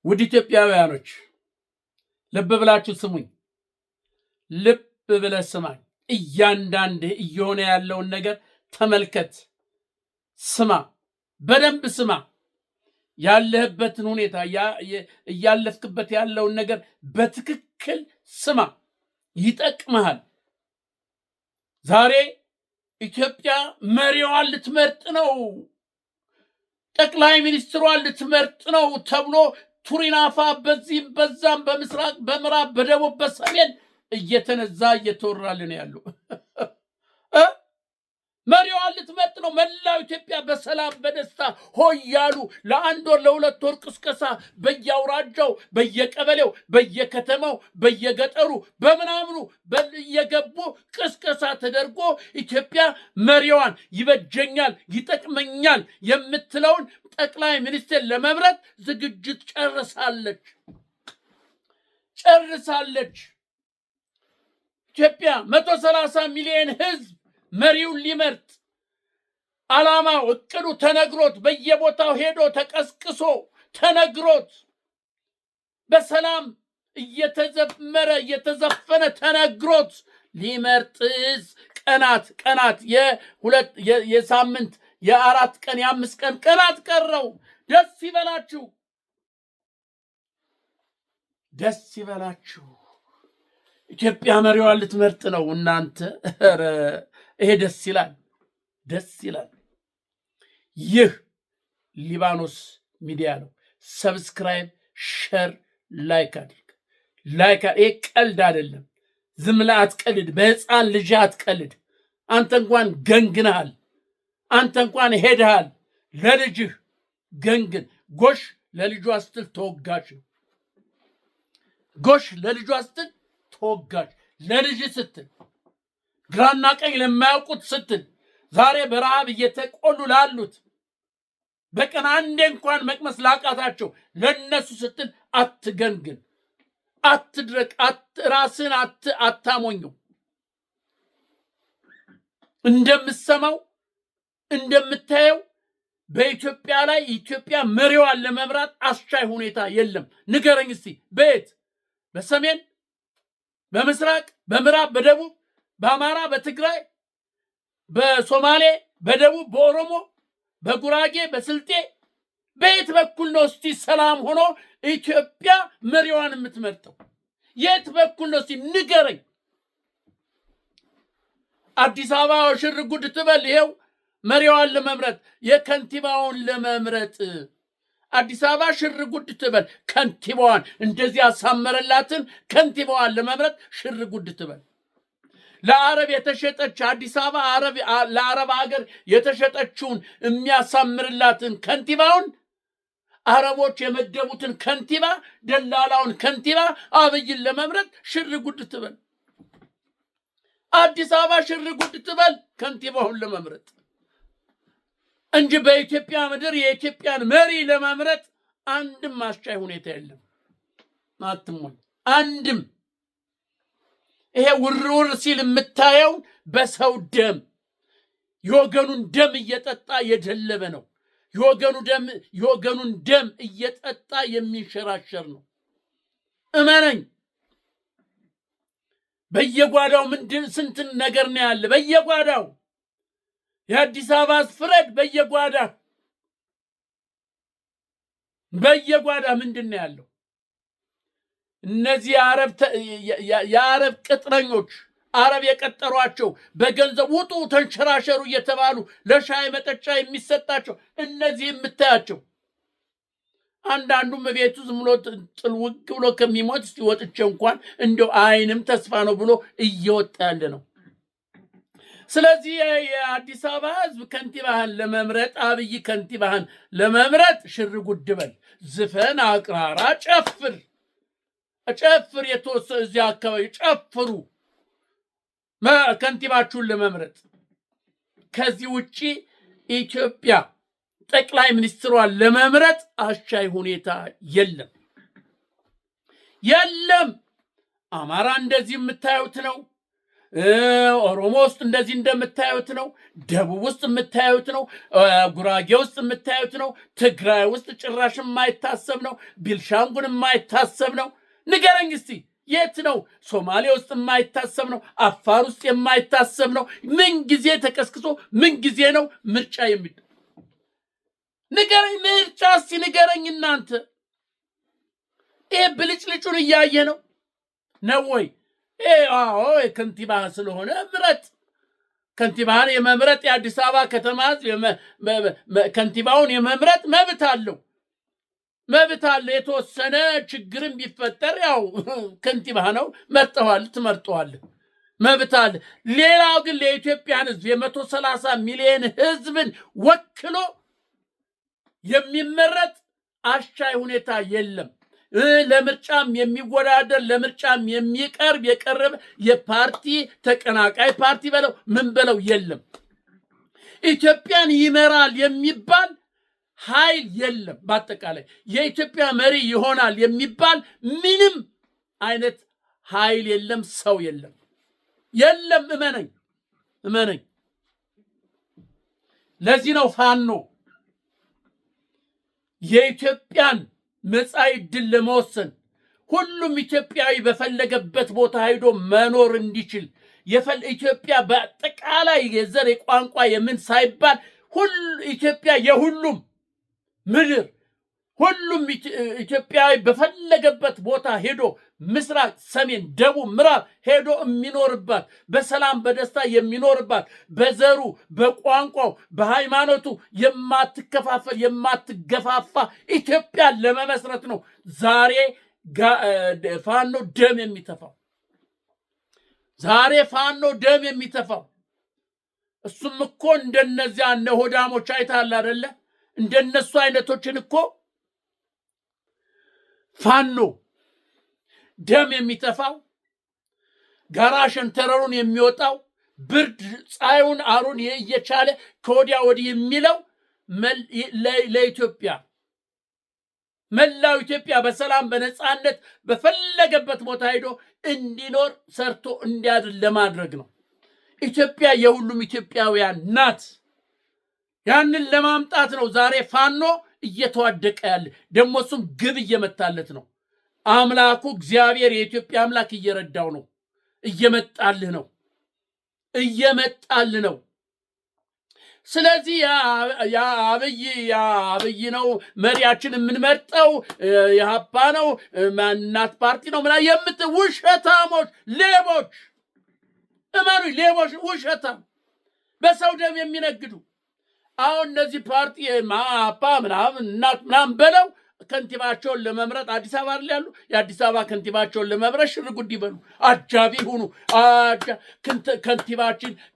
ውድ ኢትዮጵያውያኖች ልብ ብላችሁ ስሙኝ። ልብ ብለህ ስማኝ። እያንዳንድ እየሆነ ያለውን ነገር ተመልከት፣ ስማ፣ በደንብ ስማ። ያለህበትን ሁኔታ እያለፍክበት ያለውን ነገር በትክክል ስማ፣ ይጠቅምሃል። ዛሬ ኢትዮጵያ መሪዋን ልትመርጥ ነው፣ ጠቅላይ ሚኒስትሯን ልትመርጥ ነው ተብሎ ቱሪናፋ በዚህም በዛም በምስራቅ በምዕራብ በደቡብ በሰሜን እየተነዛ እየተወራልን ያለው መሪዋን ልትመርጥ ነው። መላው ኢትዮጵያ በሰላም በደስታ ሆይ ያሉ ለአንድ ወር ለሁለት ወር ቅስቀሳ በየአውራጃው በየቀበሌው በየከተማው በየገጠሩ በምናምኑ እየገቡ ቅስቀሳ ተደርጎ ኢትዮጵያ መሪዋን ይበጀኛል ይጠቅመኛል የምትለውን ጠቅላይ ሚኒስትር ለመምረጥ ዝግጅት ጨርሳለች። ኢትዮጵያ 130 ሚሊዮን ህዝብ መሪውን ሊመርጥ ዓላማው እቅዱ ተነግሮት በየቦታው ሄዶ ተቀስቅሶ ተነግሮት በሰላም እየተዘመረ እየተዘፈነ ተነግሮት ሊመርጥስ ቀናት የሳምንት የአራት ቀን የአምስት ቀን ቀናት ቀረው። ደስ ይበላችሁ። ኢትዮጵያ መሪዋን ልትመርጥ ነው። እናንተ ይሄ ደስ ይላል። ይህ ሊባኖስ ሚዲያ ነው። ሰብስክራይብ፣ ሼር፣ ላይክ አድርግ። ይሄ ቀልድ አይደለም። ዝም ብለህ አትቀልድ። በህፃን ልጅ አትቀልድ። አንተ እንኳን ገንግነሃል። አንተ እንኳን ሄደሃል። ለልጅህ ገንግን። ጎሽ ለልጇ ስትል ተወጋች። ጎሽ ለልጇ ስትል ተወጋች። ለልጅ ስትል ግራና ቀኝ ለማያውቁት ስትል ዛሬ በረሃብ እየተቆሉ ላሉት በቀን አንዴ እንኳን መቅመስ ላቃታቸው ለነሱ ስትል አትገንግን፣ አትድረቅ፣ ራስን አታሞኘው። እንደምትሰማው እንደምታየው በኢትዮጵያ ላይ ኢትዮጵያ መሪዋን ለመምራት አስቻይ ሁኔታ የለም። ንገረኝ እስቲ በየት? በሰሜን፣ በምስራቅ፣ በምዕራብ፣ በደቡብ፣ በአማራ፣ በትግራይ፣ በሶማሌ፣ በደቡብ፣ በኦሮሞ፣ በጉራጌ፣ በስልጤ በየት በኩል ነው እስቲ ሰላም ሆኖ ኢትዮጵያ መሪዋን የምትመርጠው? የት በኩል ነው እስቲ ንገረኝ። አዲስ አበባ ሽር ጉድ ትበል። ይሄው መሪዋን ለመምረጥ የከንቲባውን ለመምረጥ አዲስ አበባ ሽር ጉድ ትበል። ከንቲባዋን እንደዚህ ያሳመረላትን ከንቲባዋን ለመምረጥ ሽር ጉድ ትበል። ለአረብ የተሸጠች አዲስ አበባ ለአረብ ሀገር የተሸጠችውን የሚያሳምርላትን ከንቲባውን አረቦች የመደቡትን ከንቲባ ደላላውን ከንቲባ አብይን ለመምረጥ ሽር ጉድ ትበል። አዲስ አበባ ሽር ጉድ ትበል ከንቲባውን ለመምረጥ እንጂ በኢትዮጵያ ምድር የኢትዮጵያን መሪ ለመምረጥ አንድም አስቻይ ሁኔታ የለም። አትሞኝ። አንድም ይሄ ውርውር ሲል የምታየው በሰው የወገኑን ደም እየጠጣ የደለበ ነው። የወገኑን ደም እየጠጣ የሚንሸራሸር ነው። እመነኝ። በየጓዳው ስንት ነገር ነው ያለ። በየጓዳው የአዲስ አበባ ፍረድ። በየጓዳ ምንድን ነው ያለው? እነዚህ የአረብ ቅጥረኞች አረብ የቀጠሯቸው በገንዘብ ውጡ ተንሸራሸሩ እየተባሉ ለሻይ መጠጫ የሚሰጣቸው እነዚህ የምታያቸው አንዳንዱም ቤቱ ዝም ብሎ ጥልውቅ ብሎ ከሚሞት እስቲ ወጥቼ እንኳን እንደው አይንም ተስፋ ነው ብሎ እየወጣ ያለ ነው። ስለዚህ የአዲስ አበባ ህዝብ ከንቲባህን ለመምረጥ አብይ ከንቲባህን ለመምረጥ ሽር ጉድ በል፣ ዝፈን፣ አቅራራ፣ ጨፍር የተወሰነ እዚህ አካባቢ ጨፍሩ ከንቲባችሁን ለመምረጥ። ከዚህ ውጪ ኢትዮጵያ ጠቅላይ ሚኒስትሯን ለመምረጥ አስቻይ ሁኔታ የለም። አማራ እንደዚህ የምታዩት ነው። ኦሮሞ ውስጥ እንደዚህ እንደምታዩት ነው። ደቡብ ውስጥ የምታዩት ነው። ጉራጌ ውስጥ የምታዩት ነው። ትግራይ ውስጥ ጭራሽ የማይታሰብ ነው። ቤንሻንጉል የማይታሰብ ነው። ንገረኝ እስቲ የት ነው? ሶማሌ ውስጥ የማይታሰብ ነው። አፋር ውስጥ የማይታሰብ ነው። ምን ጊዜ ተቀስቅሶ ምን ጊዜ ነው ምርጫ የሚደረግ? ንገረኝ፣ ምርጫ እስቲ ንገረኝ እናንተ። ይሄ ብልጭልጩን እያየ ነው ወይ? አዎ የከንቲባ ስለሆነ ምረጥ። ከንቲባን የመምረጥ የአዲስ አበባ ከተማ ከንቲባውን የመምረጥ መብት አለው። የተወሰነ ችግርም ቢፈጠር ያው ከንቲባ ነው፣ መርጠዋል፣ ትመርጠዋል፣ መብት አለ። ሌላው ግን ለኢትዮጵያን ሕዝብ የ130 ሚሊዮን ሕዝብን ወክሎ የሚመረጥ አሻይ ሁኔታ የለም። ለምርጫም የሚወዳደር ለምርጫም የቀረበ የፓርቲ ተቀናቃይ ፓርቲ በለው ምን በለው የለም። ኢትዮጵያን ይመራል የሚባል ኃይል የለም። በአጠቃላይ የኢትዮጵያ መሪ ይሆናል የሚባል ምንም አይነት ኃይል የለም፣ ሰው የለም። እመነኝ። ለዚህ ነው ፋኖ የኢትዮጵያን መጻኢ ዕድል ለመወሰን ሁሉም ኢትዮጵያዊ በፈለገበት ቦታ ሄዶ መኖር እንዲችል ኢትዮጵያ በአጠቃላይ የዘር የቋንቋ የምን ሳይባል ኢትዮጵያ የሁሉም ምድር ሁሉም ኢትዮጵያዊ በፈለገበት ቦታ ሄዶ ምስራቅ፣ ሰሜን፣ ደቡብ፣ ምዕራብ ሄዶ የሚኖርባት በሰላም በደስታ የሚኖርባት በዘሩ፣ በቋንቋው፣ በሃይማኖቱ የማትከፋፈል የማትገፋፋ ኢትዮጵያን ለመመስረት ነው ዛሬ ፋኖ ደም የሚተፋው። እሱም እኮ እንደነዚያ እነ ሆዳሞች አይተሃል አይደለ? እንደነሱ አይነቶችን እኮ ፋኖ ደም የሚተፋው ጋራ ሸንተረሩን የሚወጣው ብርድ ፀሐዩን አሩን እየቻለ ከወዲያ ወዲህ የሚለው ለኢትዮጵያ መላው ኢትዮጵያ በሰላም በነፃነት በፈለገበት ቦታ ሄዶ እንዲኖር ሰርቶ እንዲያድር ለማድረግ ነው። ኢትዮጵያ የሁሉም ኢትዮጵያውያን ናት። ያንን ለማምጣት ነው ዛሬ ፋኖ እየተዋደቀ ያለ። ደግሞ እሱም ግብ እየመታለት ነው። አምላኩ እግዚአብሔር የኢትዮጵያ አምላክ እየረዳው ነው። እየመጣልህ ነው። ስለዚህ ያ አብይ ነው መሪያችን የምንመርጠው፣ የሀፓ ነው እናት ፓርቲ ነው ምናምን ውሸታሞች፣ ሌቦች፣ እመኑኝ፣ ሌቦች፣ ውሸታም በሰው ደም የሚነግዱ አሁን እነዚህ ፓርቲ ሀፓ ምናምን እናት ምናምን በለው ከንቲባቸውን ለመምረጥ አዲስ አበባ ላይ ያሉ የአዲስ አበባ ከንቲባቸውን ለመምረጥ ሽር ጉድ ይበሉ፣ አጃቢ ሁኑ።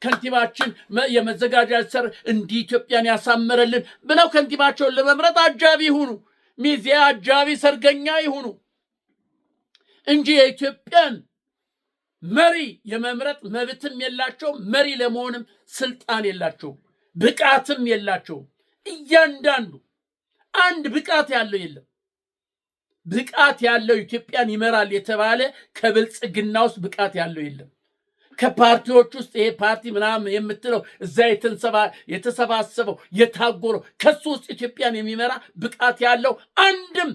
ከንቲባችን የመዘጋጃ ሰር እንዲህ ኢትዮጵያን ያሳመረልን ብለው ከንቲባቸውን ለመምረጥ አጃቢ ሁኑ፣ ሚዜ አጃቢ ሰርገኛ ይሁኑ እንጂ የኢትዮጵያን መሪ የመምረጥ መብትም የላቸው፣ መሪ ለመሆንም ስልጣን የላቸው፣ ብቃትም የላቸው። እያንዳንዱ አንድ ብቃት ያለው የለም። ብቃት ያለው ኢትዮጵያን ይመራል የተባለ ከብልጽግና ውስጥ ብቃት ያለው የለም። ከፓርቲዎች ውስጥ ይሄ ፓርቲ ምናምን የምትለው እዛ የተሰባሰበው የታጎረው ከሱ ውስጥ ኢትዮጵያን የሚመራ ብቃት ያለው አንድም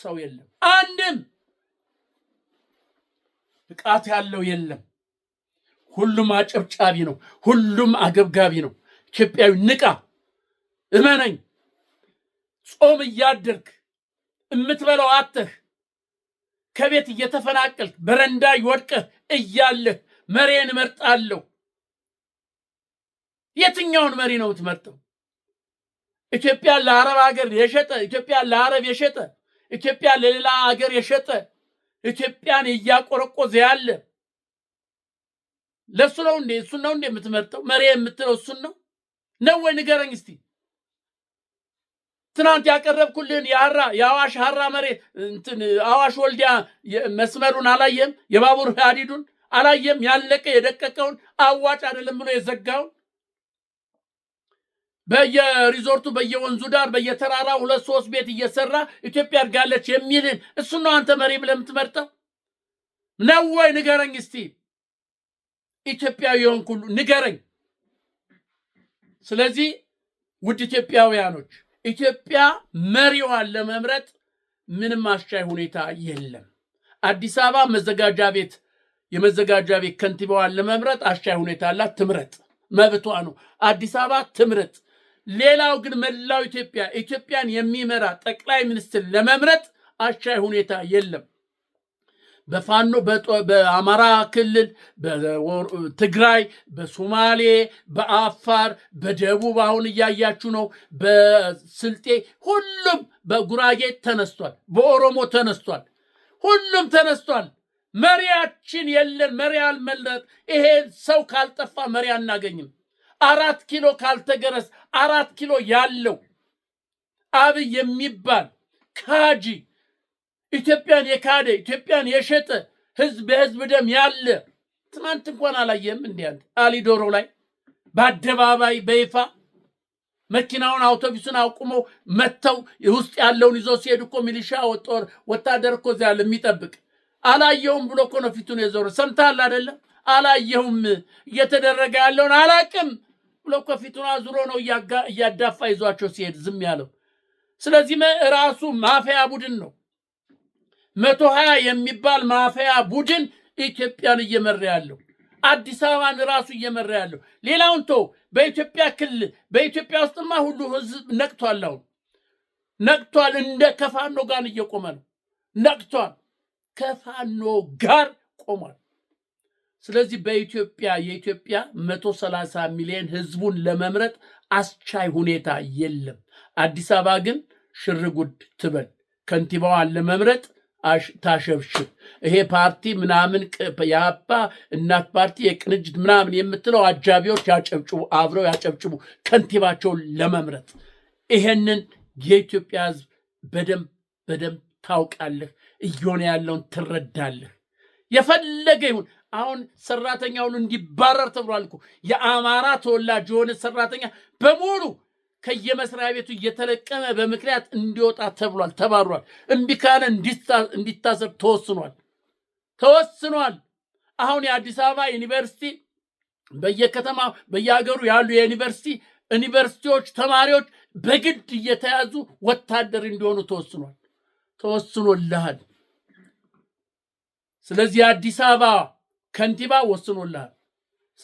ሰው የለም። አንድም ብቃት ያለው የለም። ሁሉም አጨብጫቢ ነው። ሁሉም አገብጋቢ ነው። ኢትዮጵያዊ ንቃ፣ እመነኝ። ጾም እያደርክ የምትበለው አተህ ከቤት እየተፈናቀልክ በረንዳ ይወድቀህ እያለህ መሪን እመርጣለሁ። የትኛውን መሪ ነው የምትመርጠው? ኢትዮጵያ ለአረብ ሀገር የሸጠ፣ ኢትዮጵያ ለአረብ የሸጠ፣ ኢትዮጵያ ለሌላ ሀገር የሸጠ፣ ኢትዮጵያን እያቆረቆዘ ያለ ለሱ ነው እንዴ? እሱን ነው እንዴ የምትመርጠው? መሪ የምትለው እሱን ነው ወይ? ንገረኝ እስቲ። ትናንት ያቀረብኩልህን የአዋሽ ሀራ መሬት አዋሽ ወልዲያ መስመሩን አላየም? የባቡር ሀዲዱን አላየም? ያለቀ የደቀቀውን አዋጭ አይደለም ብሎ የዘጋውን በየሪዞርቱ በየወንዙ ዳር በየተራራው 2-3 ቤት እየሰራ ኢትዮጵያ አድጋለች የሚልን እሱን ነው አንተ መሪ ብለህ የምትመርጠው ነው ወይ? ንገረኝ እስቲ። ኢትዮጵያዊ የሆንክ ሁሉ ንገረኝ። ስለዚህ ውድ ኢትዮጵያውያኖች ኢትዮጵያ መሪዋን ለመምረጥ ምንም አስቻይ ሁኔታ የለም። አዲስ አበባ የመዘጋጃ ቤት ከንቲባዋን ለመምረጥ አስቻይ ሁኔታ አላት። ትምረጥ፣ መብቷ ነው። አዲስ አበባ ትምረጥ። ሌላው ግን መላው ኢትዮጵያን የሚመራ ጠቅላይ ሚኒስትር ለመምረጥ አስቻይ ሁኔታ የለም። በፋኖ በአማራ ክልል፣ በትግራይ፣ በሶማሌ፣ በአፋር፣ በደቡብ አሁን እያያችሁ ነው። በስልጤ ሁሉም፣ በጉራጌ ተነስቷል፣ በኦሮሞ ተነስቷል፣ ሁሉም ተነስቷል። መሪያችን የለን፣ መሪ አልመለጥ። ይሄ ሰው ካልጠፋ መሪ አናገኝም። 4 ኪሎ ካልተገረስ 4 ኪሎ ያለው አብይ የሚባል ካጂ ኢትዮጵያን የካደ ኢትዮጵያን የሸጠ ህዝብ በህዝብ ደም ያለ ትናንት እንኳን አላየም። እንዲያንተ አሊዶሮ ላይ በአደባባይ በይፋ መኪናውን አውቶቡስን አቁሞ መተው ውስጥ ያለውን ይዞ ሲሄድ እኮ ሚሊሻ ወታደር እኮ እዚያ ያለ የሚጠብቅ አላየሁም ብሎ እኮ ነው ፊቱን የዞረ። ሰምተሃል አይደለም? አላየሁም እየተደረገ ያለውን አላቅም ብሎ እኮ ፊቱን አዙሮ ነው እያዳፋ ይዟቸው ሲሄድ ዝም ያለው። ስለዚህ ራሱ ማፊያ ቡድን ነው። 120 የሚባል ማፊያ ቡድን ኢትዮጵያን እየመራ ያለው፣ አዲስ አበባን ራሱ እየመራ ያለው። ሌላውን ተው። በኢትዮጵያ ክልል በኢትዮጵያ ውስጥማ ሁሉ ህዝብ ነቅቷል። አሁን ነቅቷል። እንደ ከፋኖ ጋር እየቆመ ነው። ነቅቷል። ከፋኖ ጋር ቆሟል። ስለዚህ የኢትዮጵያ 130 ሚሊዮን ህዝቡን ለመምረጥ አስቻይ ሁኔታ የለም። አዲስ አበባ ግን ሽርጉድ ትበል። ከንቲባዋን ለመምረጥ ታሸብሽብ። ይሄ ፓርቲ ምናምን የአባ እናት ፓርቲ የቅንጅት ምናምን የምትለው አጃቢዎች ያጨብጭቡ፣ አብረው ያጨብጭቡ ከንቲባቸውን ለመምረጥ። ይሄንን የኢትዮጵያ ህዝብ በደንብ ታውቃለህ። እየሆነ ያለውን ትረዳለህ። የፈለገ ይሁን። አሁን ሰራተኛውን እንዲባረር ተብሏል እኮ። የአማራ ተወላጅ የሆነ ሰራተኛ በሙሉ ከየመስሪያ ቤቱ እየተለቀመ በምክንያት እንዲወጣ ተብሏል፣ ተባሯል። እምቢ ካለ እንዲታሰር ተወስኗል። አሁን የአዲስ አበባ ዩኒቨርሲቲ በየከተማ በየሀገሩ ያሉ ዩኒቨርሲቲዎች ተማሪዎች በግድ እየተያዙ ወታደር እንዲሆኑ ተወስኖልሃል። ስለዚህ አዲስ አበባ ከንቲባ ወስኖልሃል።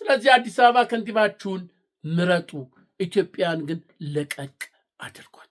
ስለዚህ አዲስ አበባ ከንቲባችሁን ምረጡ። ኢትዮጵያን ግን ለቀቅ አድርጓት።